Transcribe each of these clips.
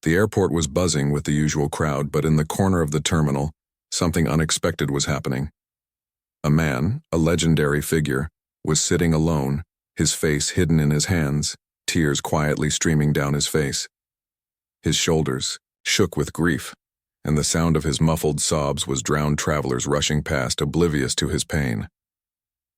The airport was buzzing with the usual crowd, but in the corner of the terminal, something unexpected was happening. A man, a legendary figure, was sitting alone, his face hidden in his hands, tears quietly streaming down his face. His shoulders shook with grief, and the sound of his muffled sobs was drowned travelers rushing past, oblivious to his pain.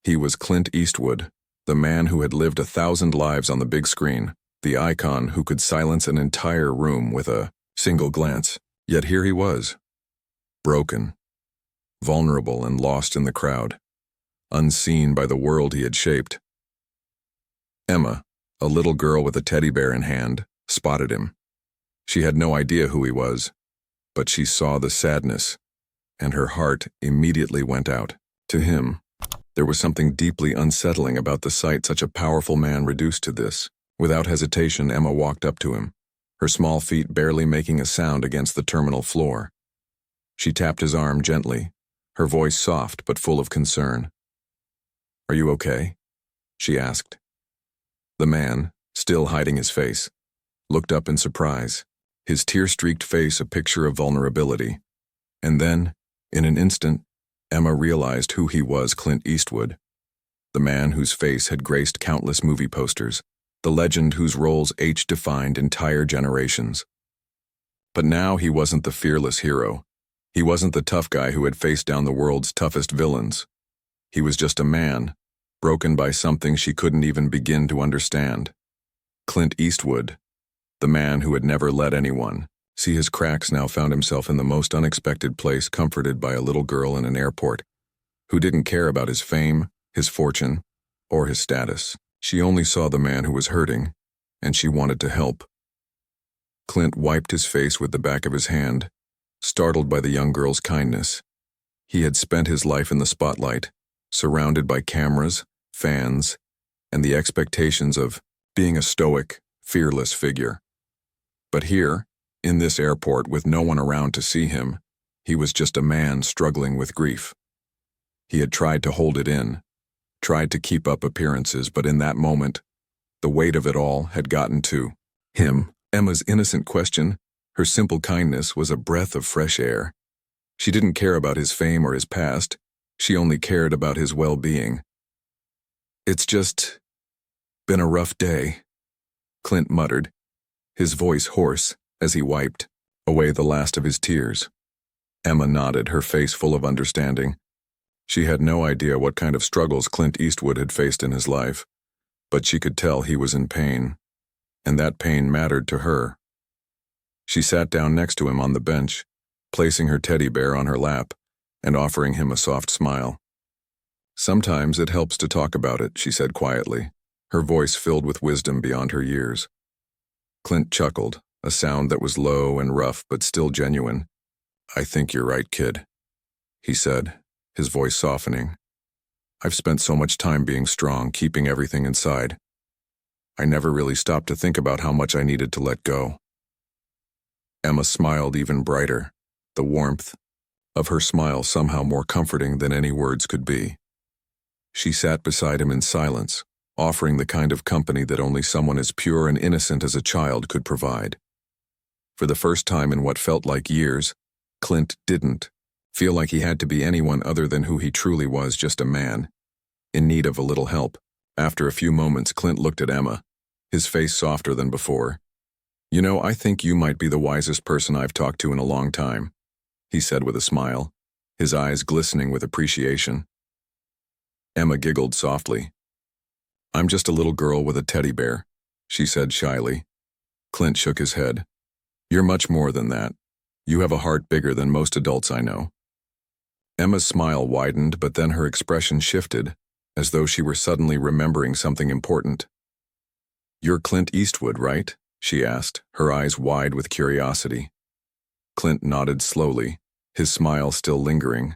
He was Clint Eastwood, the man who had lived 1,000 lives on the big screen, the icon who could silence an entire room with a single glance. Yet here he was, broken, vulnerable and lost in the crowd, unseen by the world he had shaped. Emma, a little girl with a teddy bear in hand, spotted him. She had no idea who he was, but she saw the sadness, and her heart immediately went out to him. There was something deeply unsettling about the sight such a powerful man reduced to this. Without hesitation, Emma walked up to him, her small feet barely making a sound against the terminal floor. She tapped his arm gently, her voice soft but full of concern. "Are you okay?" she asked. The man, still hiding his face, looked up in surprise, his tear-streaked face a picture of vulnerability. And then, in an instant, Emma realized who he was: Clint Eastwood, the man whose face had graced countless movie posters, the legend whose roles defined entire generations. But now he wasn't the fearless hero. He wasn't the tough guy who had faced down the world's toughest villains. He was just a man, broken by something she couldn't even begin to understand. Clint Eastwood, the man who had never let anyone see his cracks, now found himself in the most unexpected place, comforted by a little girl in an airport who didn't care about his fame, his fortune, or his status. She only saw the man who was hurting, and she wanted to help. Clint wiped his face with the back of his hand, startled by the young girl's kindness. He had spent his life in the spotlight, surrounded by cameras, fans, and the expectations of being a stoic, fearless figure. But here, in this airport with no one around to see him, he was just a man struggling with grief. He had tried to hold it in, tried to keep up appearances, but in that moment, the weight of it all had gotten to him. Emma's innocent question, her simple kindness, was a breath of fresh air. She didn't care about his fame or his past, she only cared about his well-being. "It's just been a rough day," Clint muttered, his voice hoarse as he wiped away the last of his tears. Emma nodded, her face full of understanding. She had no idea what kind of struggles Clint Eastwood had faced in his life, but she could tell he was in pain, and that pain mattered to her. She sat down next to him on the bench, placing her teddy bear on her lap and offering him a soft smile. "Sometimes it helps to talk about it," she said quietly, her voice filled with wisdom beyond her years. Clint chuckled, a sound that was low and rough but still genuine. "I think you're right, kid," he said, his voice softening. "I've spent so much time being strong, keeping everything inside. I never really stopped to think about how much I needed to let go." Emma smiled even brighter, the warmth of her smile somehow more comforting than any words could be. She sat beside him in silence, offering the kind of company that only someone as pure and innocent as a child could provide. For the first time in what felt like years, Clint didn't feel like he had to be anyone other than who he truly was: just a man, in need of a little help. After a few moments, Clint looked at Emma, his face softer than before. "You know, I think you might be the wisest person I've talked to in a long time," he said with a smile, his eyes glistening with appreciation. Emma giggled softly. "I'm just a little girl with a teddy bear," she said shyly. Clint shook his head. "You're much more than that. You have a heart bigger than most adults I know." Emma's smile widened, but then her expression shifted, as though she were suddenly remembering something important. "You're Clint Eastwood, right?" she asked, her eyes wide with curiosity. Clint nodded slowly, his smile still lingering.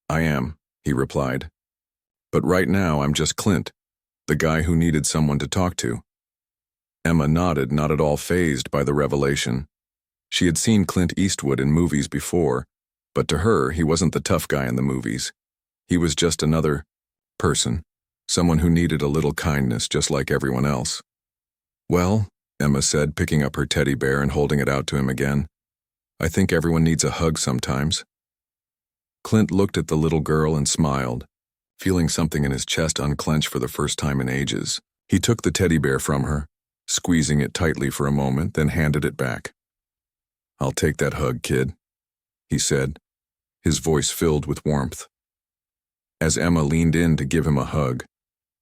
"I am," he replied. "But right now I'm just Clint, the guy who needed someone to talk to." Emma nodded, not at all fazed by the revelation. She had seen Clint Eastwood in movies before, but to her, he wasn't the tough guy in the movies. He was just another person, someone who needed a little kindness just like everyone else. "Well," Emma said, picking up her teddy bear and holding it out to him again. I think everyone needs a hug sometimes. Clint looked at the little girl and smiled, feeling something in his chest unclench for the first time in ages. He took the teddy bear from her, squeezing it tightly for a moment, then handed it back. I'll take that hug, kid, he said, his voice filled with warmth. As Emma leaned in to give him a hug,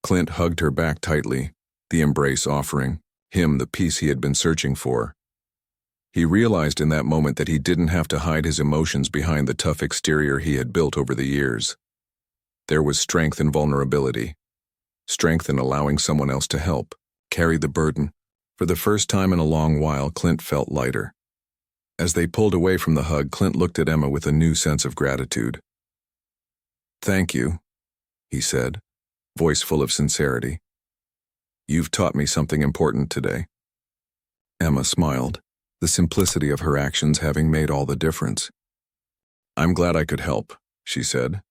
Clint hugged her back tightly, the embrace offering him the peace he had been searching for. He realized in that moment that he didn't have to hide his emotions behind the tough exterior he had built over the years. There was strength in vulnerability, strength in allowing someone else to help, carry the burden. For the first time in a long while, Clint felt lighter. As they pulled away from the hug, Clint looked at Emma with a new sense of gratitude. Thank you, he said, voice full of sincerity. You've taught me something important today. Emma smiled, the simplicity of her actions having made all the difference. I'm glad I could help, she said.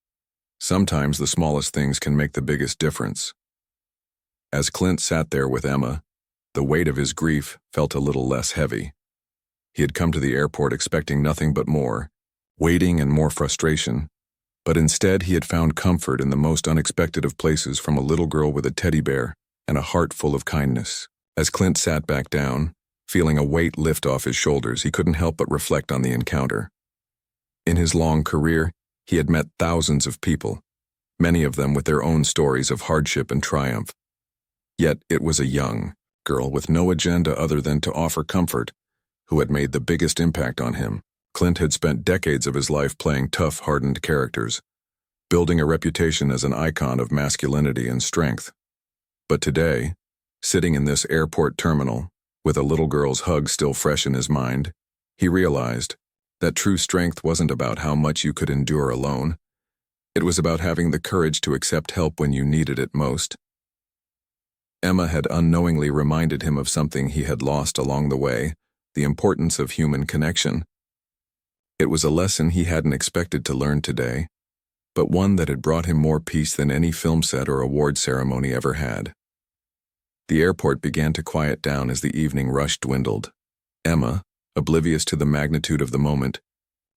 Sometimes the smallest things can make the biggest difference. As Clint sat there with Emma, the weight of his grief felt a little less heavy. He had come to the airport expecting nothing but more, waiting and more frustration, but instead he had found comfort in the most unexpected of places, from a little girl with a teddy bear and a heart full of kindness. As Clint sat back down, feeling a weight lift off his shoulders, he couldn't help but reflect on the encounter. In his long career, he had met thousands of people, many of them with their own stories of hardship and triumph. Yet it was a young girl with no agenda other than to offer comfort who had made the biggest impact on him. Clint had spent decades of his life playing tough, hardened characters, building a reputation as an icon of masculinity and strength. But today, sitting in this airport terminal, with a little girl's hug still fresh in his mind, he realized that true strength wasn't about how much you could endure alone. It was about having the courage to accept help when you needed it most. Emma had unknowingly reminded him of something he had lost along the way, the importance of human connection. It was a lesson he hadn't expected to learn today, but one that had brought him more peace than any film set or award ceremony ever had. The airport began to quiet down as the evening rush dwindled. Emma, oblivious to the magnitude of the moment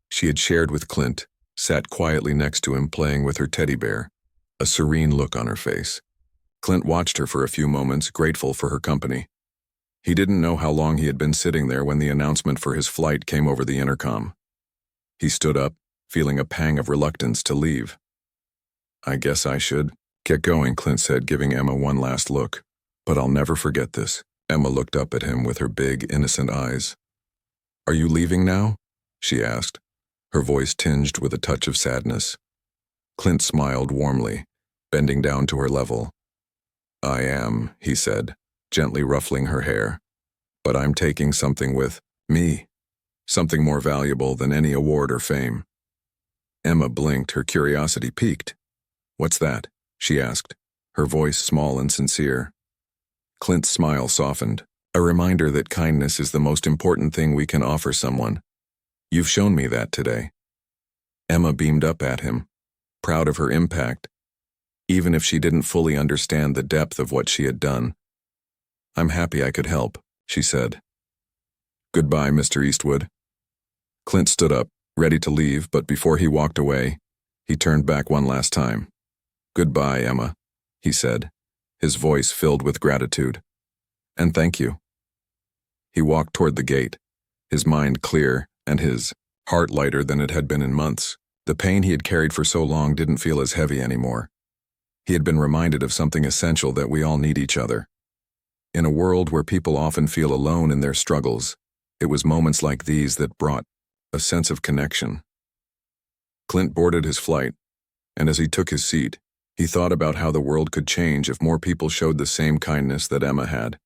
she had shared with Clint, sat quietly next to him playing with her teddy bear, a serene look on her face. Clint watched her for a few moments, grateful for her company. He didn't know how long he had been sitting there when the announcement for his flight came over the intercom. He stood up, feeling a pang of reluctance to leave. I guess I should get going, Clint said, giving Emma one last look. But I'll never forget this. Emma looked up at him with her big, innocent eyes. Are you leaving now? She asked, her voice tinged with a touch of sadness. Clint smiled warmly, bending down to her level. I am, he said, gently ruffling her hair. But I'm taking something with me, something more valuable than any award or fame. Emma blinked, her curiosity piqued. What's that? She asked, her voice small and sincere. Clint's smile softened, a reminder that kindness is the most important thing we can offer someone. You've shown me that today. Emma beamed up at him, proud of her impact, even if she didn't fully understand the depth of what she had done. I'm happy I could help, she said. Goodbye, Mr. Eastwood. Clint stood up, ready to leave, but before he walked away, he turned back one last time. Goodbye, Emma, he said, his voice filled with gratitude. And thank you. He walked toward the gate, his mind clear and his heart lighter than it had been in months. The pain he had carried for so long didn't feel as heavy anymore. He had been reminded of something essential, that we all need each other. In a world where people often feel alone in their struggles, it was moments like these that brought a sense of connection. Clint boarded his flight, and as he took his seat, he thought about how the world could change if more people showed the same kindness that Emma had.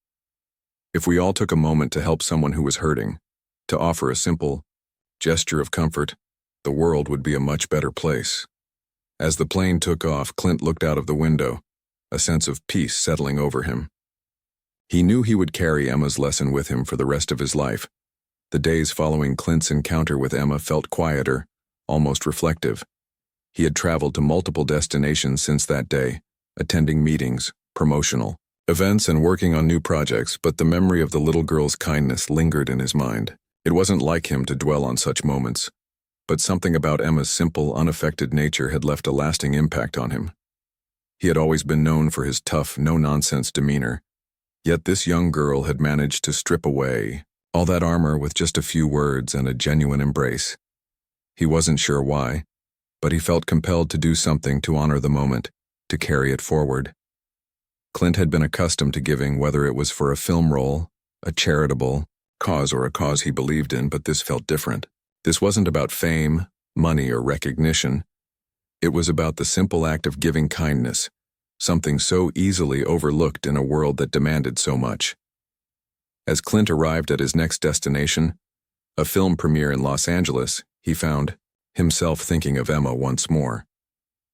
If we all took a moment to help someone who was hurting, to offer a simple gesture of comfort, the world would be a much better place. As the plane took off, Clint looked out of the window, a sense of peace settling over him. He knew he would carry Emma's lesson with him for the rest of his life. The days following Clint's encounter with Emma felt quieter, almost reflective. He had traveled to multiple destinations since that day, attending meetings, promotional events and working on new projects, but the memory of the little girl's kindness lingered in his mind. It wasn't like him to dwell on such moments, but something about Emma's simple, unaffected nature had left a lasting impact on him. He had always been known for his tough, no-nonsense demeanor, yet this young girl had managed to strip away all that armor with just a few words and a genuine embrace. He wasn't sure why, but he felt compelled to do something to honor the moment, to carry it forward. Clint had been accustomed to giving, whether it was for a film role, a charitable cause, or a cause he believed in, but this felt different. This wasn't about fame, money, or recognition. It was about the simple act of giving kindness, something so easily overlooked in a world that demanded so much. As Clint arrived at his next destination, a film premiere in Los Angeles, he found himself thinking of Emma once more.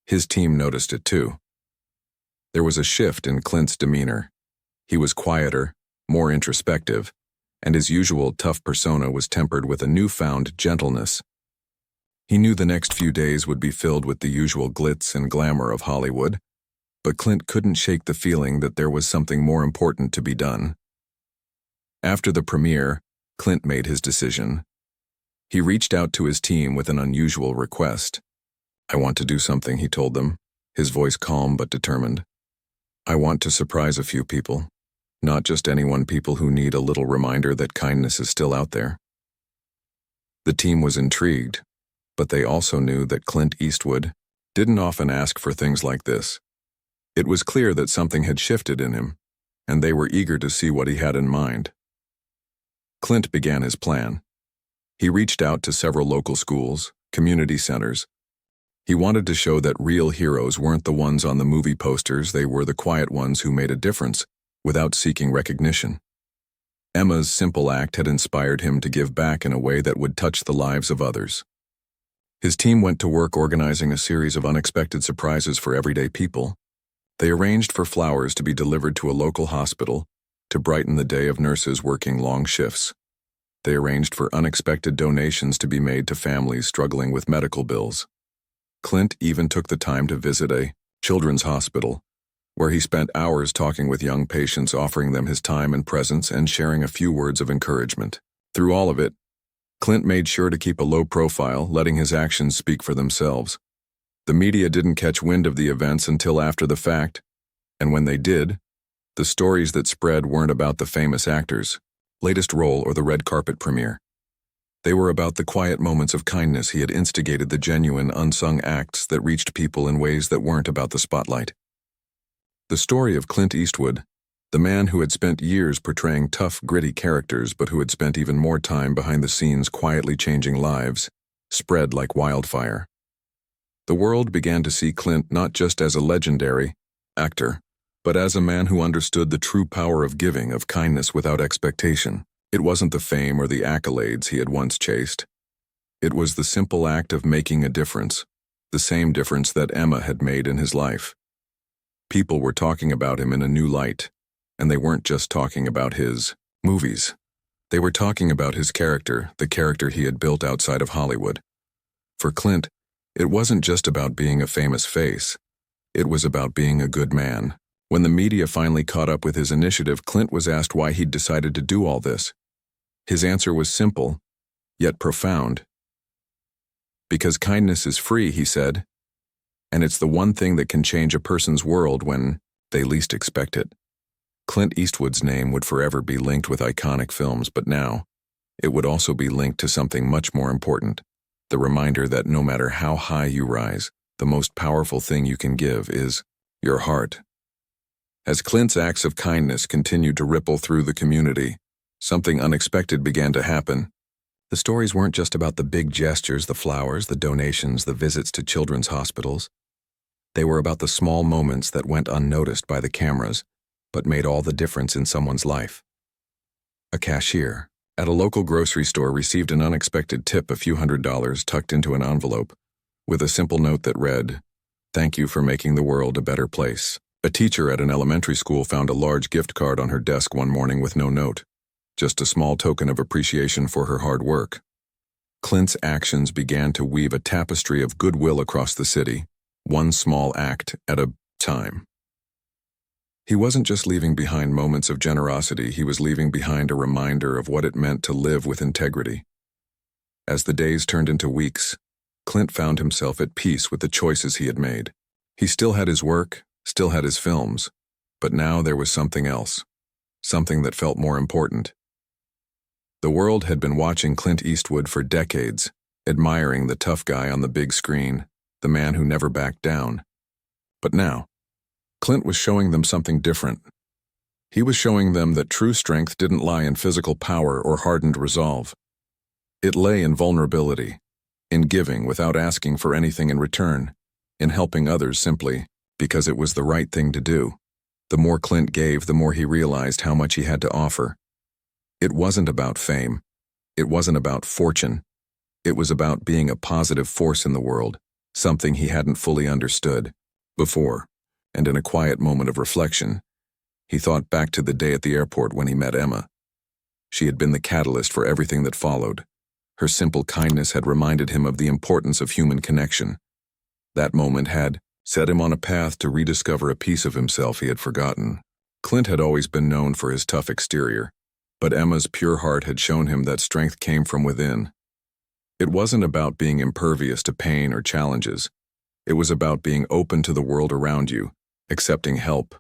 His team noticed it too. There was a shift in Clint's demeanor. He was quieter, more introspective, and his usual tough persona was tempered with a newfound gentleness. He knew the next few days would be filled with the usual glitz and glamour of Hollywood, but Clint couldn't shake the feeling that there was something more important to be done. After the premiere, Clint made his decision. He reached out to his team with an unusual request. "I want to do something," he told them, his voice calm but determined. "I want to surprise a few people. Not just anyone, people who need a little reminder that kindness is still out there." The team was intrigued, but they also knew that Clint Eastwood didn't often ask for things like this. It was clear that something had shifted in him, and they were eager to see what he had in mind. Clint began his plan. He reached out to several local schools, community centers. He wanted to show that real heroes weren't the ones on the movie posters, they were the quiet ones who made a difference without seeking recognition. Emma's simple act had inspired him to give back in a way that would touch the lives of others. His team went to work organizing a series of unexpected surprises for everyday people. They arranged for flowers to be delivered to a local hospital to brighten the day of nurses working long shifts. They arranged for unexpected donations to be made to families struggling with medical bills. Clint even took the time to visit a children's hospital, where he spent hours talking with young patients, offering them his time and presence and sharing a few words of encouragement. Through all of it, Clint made sure to keep a low profile, letting his actions speak for themselves. The media didn't catch wind of the events until after the fact, and when they did, the stories that spread weren't about the famous actor's latest role or the red carpet premiere. They were about the quiet moments of kindness he had instigated, the genuine, unsung acts that reached people in ways that weren't about the spotlight. The story of Clint Eastwood, the man who had spent years portraying tough, gritty characters but who had spent even more time behind the scenes quietly changing lives, spread like wildfire. The world began to see Clint not just as a legendary actor, but as a man who understood the true power of giving, of kindness without expectation. It wasn't the fame or the accolades he had once chased. It was the simple act of making a difference, the same difference that Emma had made in his life. People were talking about him in a new light, and they weren't just talking about his movies. They were talking about his character, the character he had built outside of Hollywood. For Clint, it wasn't just about being a famous face. It was about being a good man. When the media finally caught up with his initiative, Clint was asked why he'd decided to do all this. His answer was simple, yet profound. "Because kindness is free," he said, "and it's the one thing that can change a person's world when they least expect it." Clint Eastwood's name would forever be linked with iconic films, but now, it would also be linked to something much more important, the reminder that no matter how high you rise, the most powerful thing you can give is your heart. As Clint's acts of kindness continued to ripple through the community, something unexpected began to happen. The stories weren't just about the big gestures, the flowers, the donations, the visits to children's hospitals. They were about the small moments that went unnoticed by the cameras, but made all the difference in someone's life. A cashier at a local grocery store received an unexpected tip, a few $100s tucked into an envelope, with a simple note that read, "Thank you for making the world a better place." A teacher at an elementary school found a large gift card on her desk one morning with no note, just a small token of appreciation for her hard work. Clint's actions began to weave a tapestry of goodwill across the city, one small act at a time. He wasn't just leaving behind moments of generosity, he was leaving behind a reminder of what it meant to live with integrity. As the days turned into weeks, Clint found himself at peace with the choices he had made. He still had his work, still had his films, but now there was something else, something that felt more important. The world had been watching Clint Eastwood for decades, admiring the tough guy on the big screen, the man who never backed down. But now, Clint was showing them something different. He was showing them that true strength didn't lie in physical power or hardened resolve. It lay in vulnerability, in giving without asking for anything in return, in helping others simply because it was the right thing to do. The more Clint gave, the more he realized how much he had to offer. It wasn't about fame. It wasn't about fortune. It was about being a positive force in the world, something he hadn't fully understood before. And in a quiet moment of reflection, he thought back to the day at the airport when he met Emma. She had been the catalyst for everything that followed. Her simple kindness had reminded him of the importance of human connection. That moment had set him on a path to rediscover a piece of himself he had forgotten. Clint had always been known for his tough exterior, but Emma's pure heart had shown him that strength came from within. It wasn't about being impervious to pain or challenges. It was about being open to the world around you, accepting help,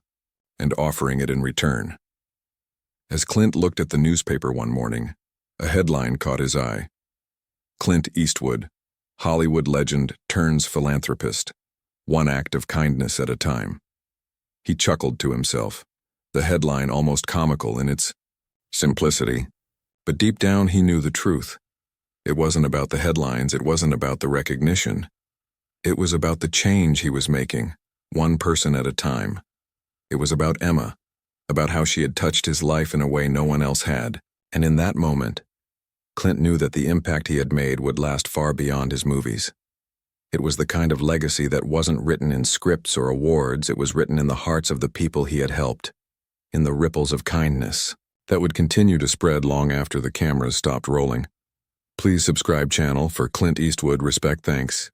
and offering it in return. As Clint looked at the newspaper one morning, a headline caught his eye. Clint Eastwood, Hollywood legend turns philanthropist, one act of kindness at a time. He chuckled to himself, the headline almost comical in its simplicity, but deep down he knew the truth. It wasn't about the headlines, it wasn't about the recognition. It was about the change he was making, one person at a time. It was about Emma, about how she had touched his life in a way no one else had, and in that moment, Clint knew that the impact he had made would last far beyond his movies. It was the kind of legacy that wasn't written in scripts or awards, it was written in the hearts of the people he had helped, in the ripples of kindness that would continue to spread long after the cameras stopped rolling. Please subscribe channel for Clint Eastwood Respect Thanks.